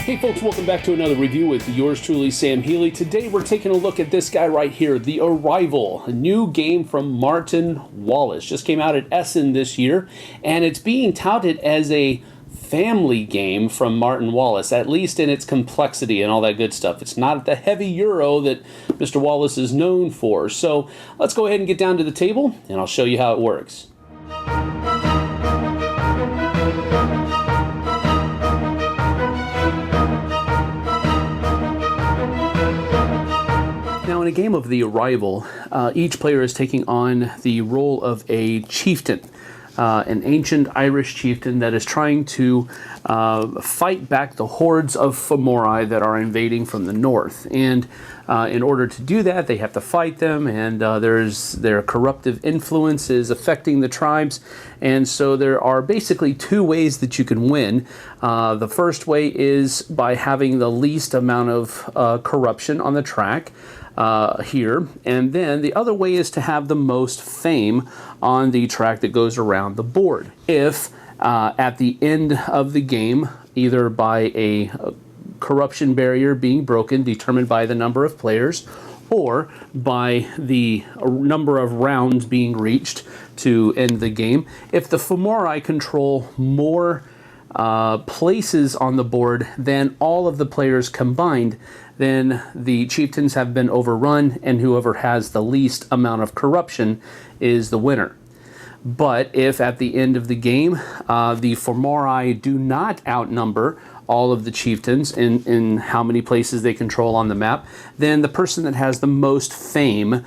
Hey folks, welcome back to another review with yours truly, Sam Healey. Today we're taking a look at this guy right here, The Arrival, a new game from Martin Wallace. Just came out at Essen this year, and it's being touted as a family game from Martin Wallace, at least in its complexity and all that good stuff. It's not the heavy Euro that Mr. Wallace is known for. So let's go ahead and get down to the table, and I'll show you how it works. Now, in a game of The Arrival, each player is taking on the role of a chieftain, an ancient Irish chieftain that is trying to fight back the hordes of Fomori that are invading from the north. And in order to do that, they have to fight them, and their corruptive influence is affecting the tribes. And so there are basically two ways that you can win. The first way is by having the least amount of corruption on the track. Here, and then the other way is to have the most fame on the track that goes around the board. If at the end of the game, either by a corruption barrier being broken, determined by the number of players, or by the number of rounds being reached to end the game, if the Fomori control more places on the board than all of the players combined, then the chieftains have been overrun, and whoever has the least amount of corruption is the winner. But if at the end of the game, the Fomori do not outnumber all of the chieftains in how many places they control on the map, then the person that has the most fame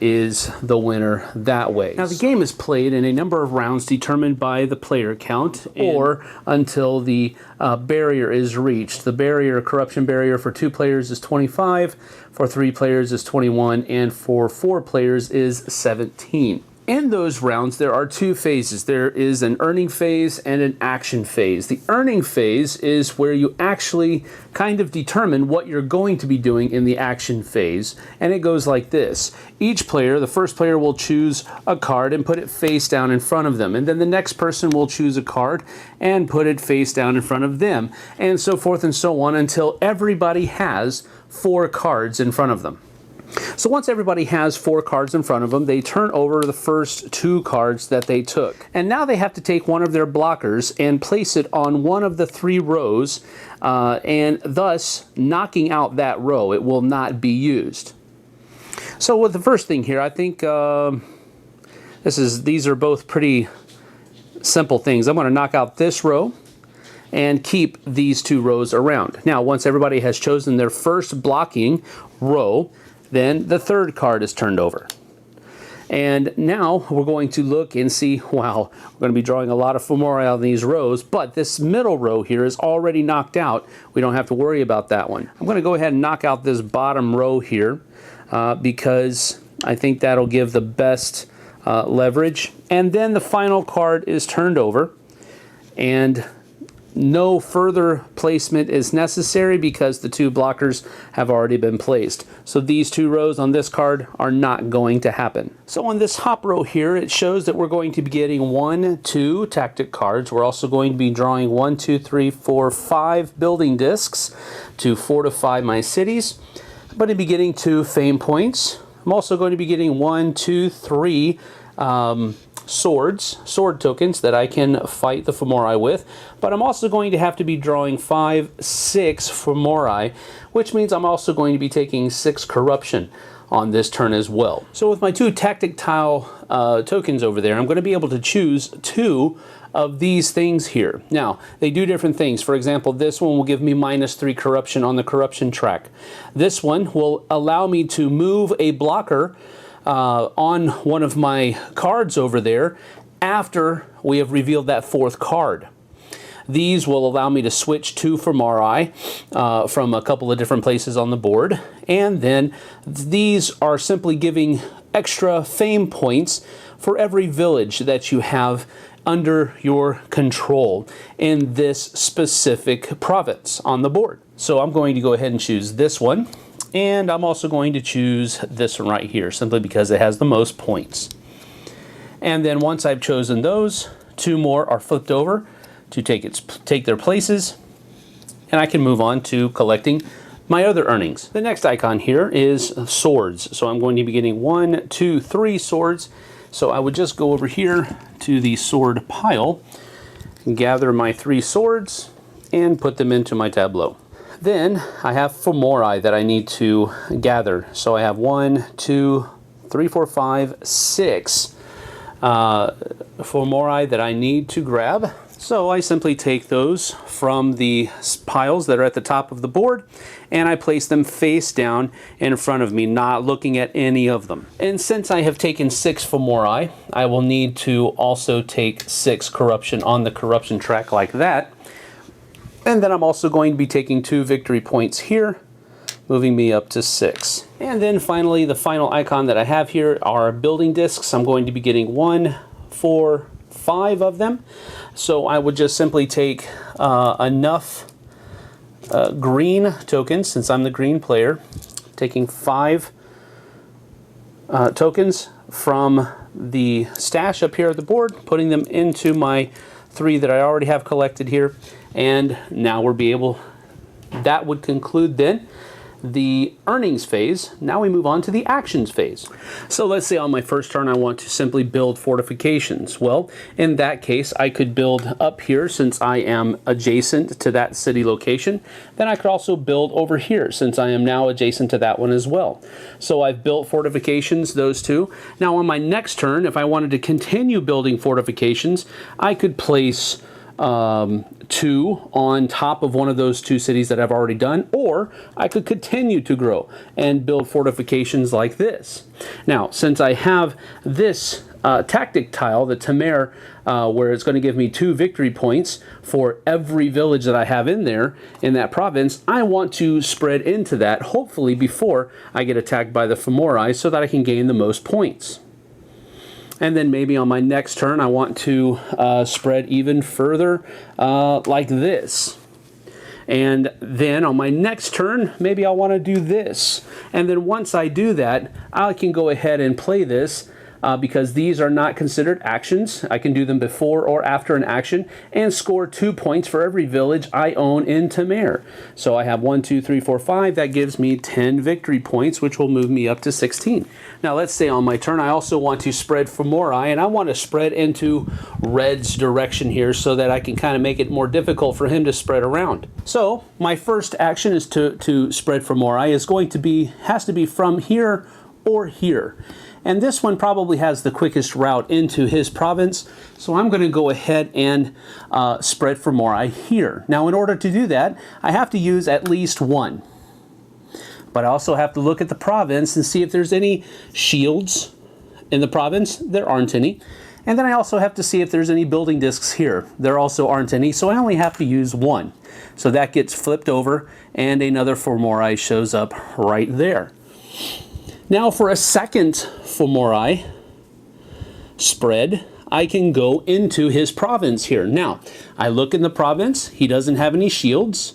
is the winner that way. Now, the game is played in a number of rounds determined by the player count, or until the barrier is reached. The corruption barrier for 2 players is 25, for 3 players is 21, and for 4 players is 17. In those rounds, there are 2 phases. There is an earning phase and an action phase. The earning phase is where you actually kind of determine what you're going to be doing in the action phase, and it goes like this. Each player, the first player, will choose a card and put it face down in front of them, and then the next person will choose a card and put it face down in front of them, and so forth and so on until everybody has 4 cards in front of them. So once everybody has 4 cards in front of them, they turn over the first 2 cards that they took. And now they have to take one of their blockers and place it on one of the 3 rows, and thus knocking out that row. It will not be used. So with the first thing here, I think these are both pretty simple things. I'm going to knock out this row and keep these 2 rows around. Now, once everybody has chosen their first blocking row, then the 3rd card is turned over. And now we're going to look and see, wow, we're going to be drawing a lot of Fomori on these rows, but this middle row here is already knocked out. We don't have to worry about that one. I'm going to go ahead and knock out this bottom row here because I think that'll give the best leverage. And then the final card is turned over, and no further placement is necessary because the 2 blockers have already been placed. So these 2 rows on this card are not going to happen. So on this top row here, it shows that we're going to be getting 1, 2 tactic cards. We're also going to be drawing 1, 2, 3, 4, 5 building discs to fortify my cities. I'm going to be getting 2 fame points. I'm also going to be getting 1, 2, 3 sword tokens that I can fight the Fomori with, but I'm also going to have to be drawing 5, 6 Fomori, which means I'm also going to be taking 6 corruption on this turn as well. So with my 2 tactic tile tokens over there, I'm going to be able to choose 2 of these things here. Now, they do different things. For example, this one will give me -3 corruption on the corruption track. This one will allow me to move a blocker on one of my cards over there after we have revealed that 4th card. These will allow me to switch 2 Fomori from a couple of different places on the board, and then these are simply giving extra fame points for every village that you have under your control in this specific province on the board. So I'm going to go ahead and choose this one. And I'm also going to choose this one right here, simply because it has the most points. And then once I've chosen those, 2 more are flipped over to take their places. and I can move on to collecting my other earnings. The next icon here is swords. So I'm going to be getting 1, 2, 3 swords. So I would just go over here to the sword pile, gather my 3 swords, and put them into my tableau. Then I have femorii that I need to gather. So I have 1, 2, 3, 4, 5, 6 femorii that I need to grab. So I simply take those from the piles that are at the top of the board and I place them face down in front of me, not looking at any of them. And since I have taken 6 femorii, I will need to also take 6 corruption on the corruption track like that. And then I'm also going to be taking 2 victory points here, moving me up to 6. And then finally, the final icon that I have here are building discs. I'm going to be getting 1, 4, 5 of them. So I would just simply take enough green tokens, since I'm the green player, taking 5 tokens from the stash up here at the board, putting them into my 3 that I already have collected here, and now we'll be able, that would conclude then the earnings phase. Now we move on to the actions phase. So let's say on my first turn I want to simply build fortifications. Well, in that case I could build up here since I am adjacent to that city location. Then I could also build over here since I am now adjacent to that one as well. So I've built fortifications, those 2. Now on my next turn, if I wanted to continue building fortifications, I could place 2 on top of one of those 2 cities that I've already done, or I could continue to grow and build fortifications like this. Now, since I have this tactic tile, the Tamer, where it's going to give me 2 victory points for every village that I have in there, in that province, I want to spread into that, hopefully before I get attacked by the femorii, so that I can gain the most points. And then maybe on my next turn, I want to spread even further like this. And then on my next turn, maybe I want to do this. And then once I do that, I can go ahead and play this because these are not considered actions. I can do them before or after an action and score 2 points for every village I own in Tamer. So I have 1, 2, 3, 4, 5. That gives me 10 victory points, which will move me up to 16. Now let's say on my turn I also want to spread femorii, and I want to spread into Red's direction here so that I can kind of make it more difficult for him to spread around. So my first action is to spread femorii has to be from here or here. And this one probably has the quickest route into his province, so I'm going to go ahead and spread femorii here. Now in order to do that, I have to use at least 1. But I also have to look at the province and see if there's any shields in the province. There aren't any. And then I also have to see if there's any building discs here. There also aren't any, so I only have to use 1. So that gets flipped over and another femorii shows up right there. Now for a second femorii spread, I can go into his province here. Now, I look in the province, he doesn't have any shields.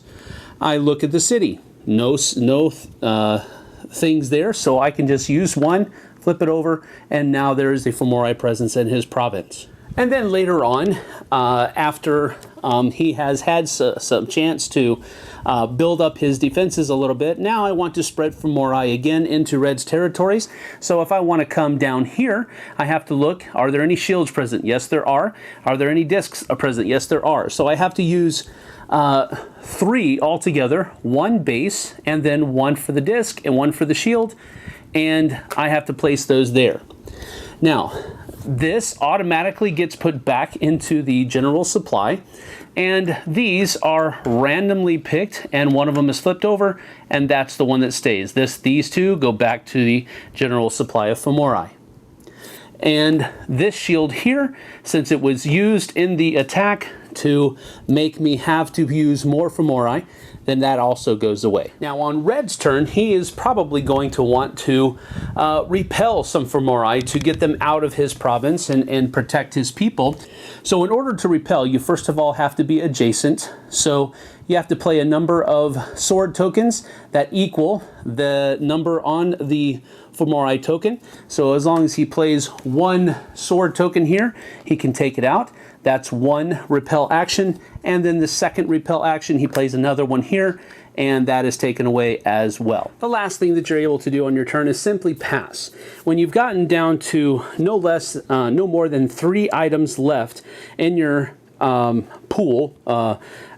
I look at the city, no things there, so I can just use 1, flip it over, and now there is a femorii presence in his province. And then later on, after he has had some chance to build up his defenses a little bit, now I want to spread femorii again into Red's territories. So if I want to come down here, I have to look, are there any shields present? Yes, there are. Are there any discs present? Yes, there are. So I have to use 3 altogether, 1 base, and then 1 for the disc and 1 for the shield, and I have to place those there. Now, this automatically gets put back into the general supply, and these are randomly picked, and one of them is flipped over, and that's the one that stays. These 2 go back to the general supply of femorii. And this shield here, since it was used in the attack to make me have to use more femorii, then that also goes away. Now on Red's turn, he is probably going to want to repel some femorii to get them out of his province and protect his people. So in order to repel, you first of all have to be adjacent. So you have to play a number of sword tokens that equal the number on the femorii token. So as long as he plays 1 sword token here, he can take it out. That's one repel action, and then the second repel action, he plays another one here, and that is taken away as well. The last thing that you're able to do on your turn is simply pass. When you've gotten down to no more than 3 items left in your pool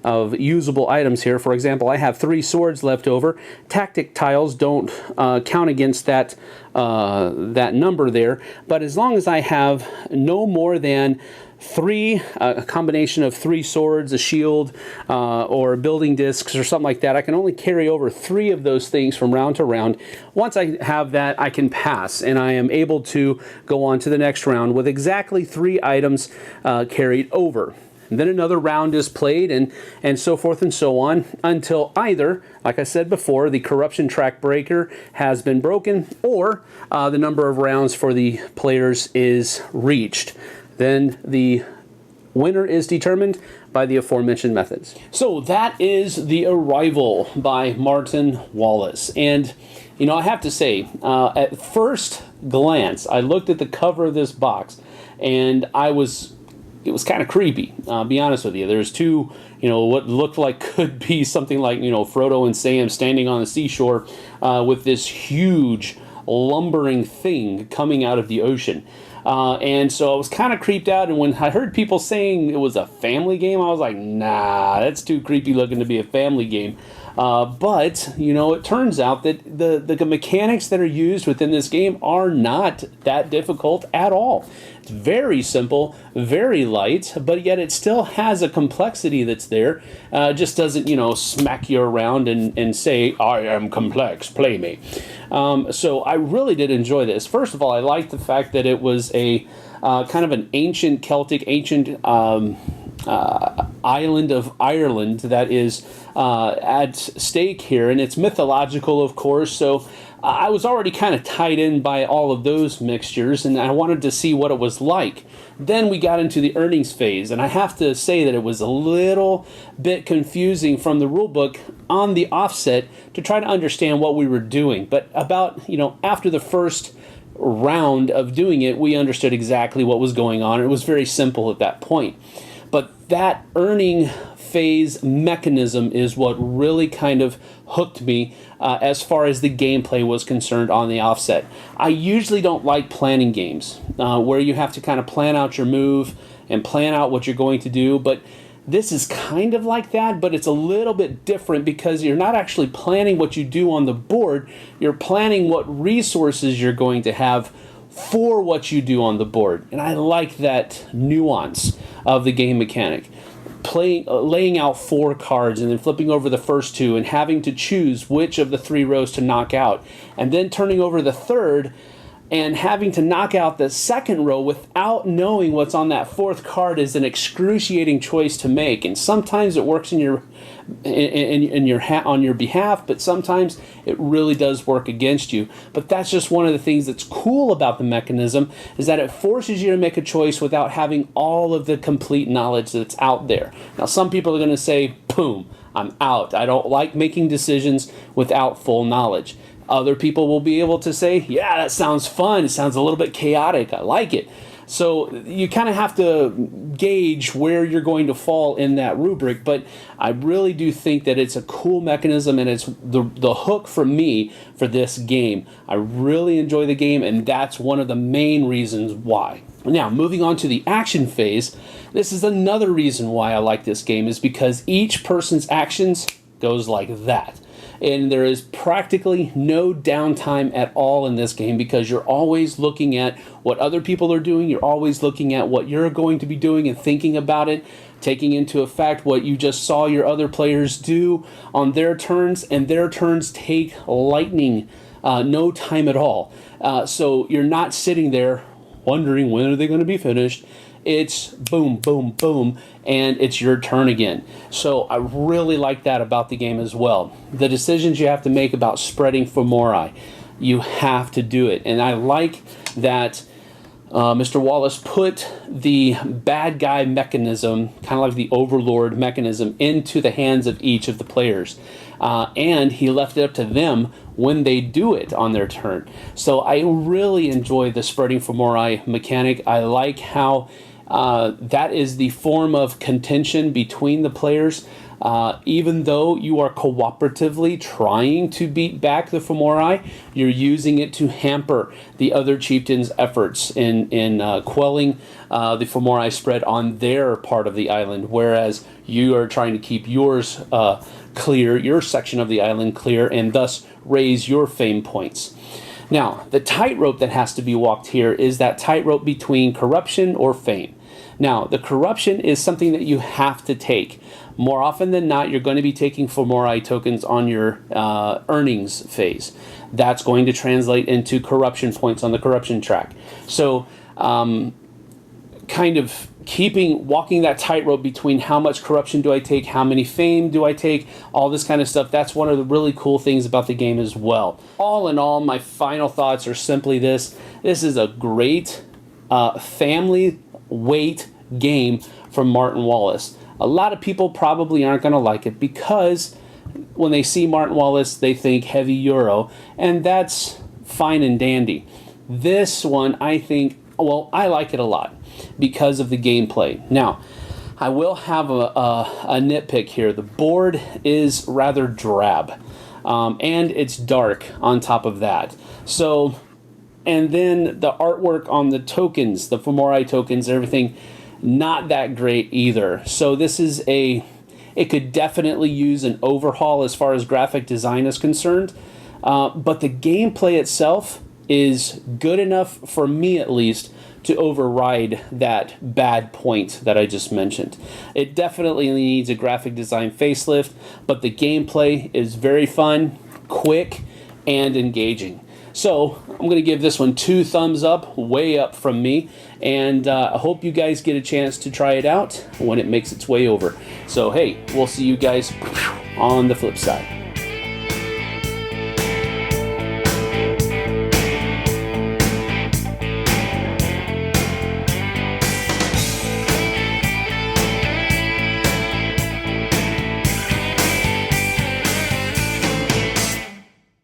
of usable items here. For example, I have 3 swords left over. Tactic tiles don't count against that number there, but as long as I have no more than 3, a combination of 3 swords, a shield, or building discs or something like that, I can only carry over 3 of those things from round to round. Once I have that, I can pass, and I am able to go on to the next round with exactly 3 items carried over. And then another round is played, and so forth and so on, until either, like I said before, the corruption track breaker has been broken, or the number of rounds for the players is reached. Then the winner is determined by the aforementioned methods. So that is The Arrival by Martin Wallace. And, you know, I have to say, at first glance, I looked at the cover of this box, and it was kind of creepy, I'll be honest with you. There's 2, what looked like could be something like, Frodo and Sam standing on the seashore with this huge lumbering thing coming out of the ocean. And so I was kind of creeped out, and when I heard people saying it was a family game, I was like, nah, that's too creepy looking to be a family game. But, it turns out that the mechanics that are used within this game are not that difficult at all. It's very simple, very light, but yet it still has a complexity that's there. Just doesn't, smack you around and say, I am complex, play me. So I really did enjoy this. First of all, I liked the fact that it was a kind of an ancient Celtic, island of Ireland that is at stake here, and it's mythological, of course, so I was already kind of tied in by all of those mixtures, and I wanted to see what it was like. Then we got into the earnings phase, and I have to say that it was a little bit confusing from the rulebook on the offset to try to understand what we were doing. But about, after the first round of doing it, we understood exactly what was going on. It was very simple at that point. But that earning phase mechanism is what really kind of hooked me as far as the gameplay was concerned on the offset. I usually don't like planning games where you have to kind of plan out your move and plan out what you're going to do, but this is kind of like that, but it's a little bit different because you're not actually planning what you do on the board, you're planning what resources you're going to have for what you do on the board. And I like that nuance of the game mechanic. Laying out 4 cards and then flipping over the first 2 and having to choose which of the 3 rows to knock out, and then turning over the third and having to knock out the second row without knowing what's on that 4th card is an excruciating choice to make. And sometimes it works on your behalf, but sometimes it really does work against you. But that's just one of the things that's cool about the mechanism, is that it forces you to make a choice without having all of the complete knowledge that's out there. Now, some people are going to say, boom, I'm out. I don't like making decisions without full knowledge. Other people will be able to say, yeah, that sounds fun. It sounds a little bit chaotic. I like it. So you kind of have to gauge where you're going to fall in that rubric. But I really do think that it's a cool mechanism, and it's the hook for me for this game. I really enjoy the game, and that's one of the main reasons why. Now, moving on to the action phase, this is another reason why I like this game, is because each person's actions goes like that. And there is practically no downtime at all in this game because you're always looking at what other people are doing. You're always looking at what you're going to be doing and thinking about it, taking into effect what you just saw your other players do on their turns, and their turns take lightning, no time at all. So you're not sitting there wondering when are they going to be finished. It's boom, boom, boom, and it's your turn again. So I really like that about the game as well. The decisions you have to make about spreading Fomori, you have to do it. And I like that Mr. Wallace put the bad guy mechanism, kind of like the overlord mechanism, into the hands of each of the players. And he left it up to them when they do it on their turn. So I really enjoy the spreading Fomori mechanic. I like how that is the form of contention between the players. Even though you are cooperatively trying to beat back the Fomori, you're using it to hamper the other chieftains' efforts in quelling the Fomori spread on their part of the island, whereas you are trying to keep yours clear, your section of the island clear, and thus raise your fame points. Now, the tightrope that has to be walked here is that tightrope between corruption or fame. Now, the corruption is something that you have to take. More often than not, you're going to be taking Fomori tokens on your earnings phase. That's going to translate into corruption points on the corruption track. So, kind of walking that tightrope between how much corruption do I take, how many fame do I take, all this kind of stuff. That's one of the really cool things about the game as well. All in all, my final thoughts are simply this. This is a great family weight game from Martin Wallace. A lot of people probably aren't going to like it because when they see Martin Wallace, they think heavy Euro, and that's fine and dandy. This one, I think, well, I like it a lot because of the gameplay. Now, I will have a nitpick here. The board is rather drab, and it's dark on top of that. So, and then the artwork on the tokens, the Fomori tokens, everything, not that great either. So this is it could definitely use an overhaul as far as graphic design is concerned. But the gameplay itself is good enough, for me at least, to override that bad point that I just mentioned. It definitely needs a graphic design facelift, but the gameplay is very fun, quick, and engaging. So I'm going to give this one 2 thumbs up, way up from me, and I hope you guys get a chance to try it out when it makes its way over. So hey, we'll see you guys on the flip side.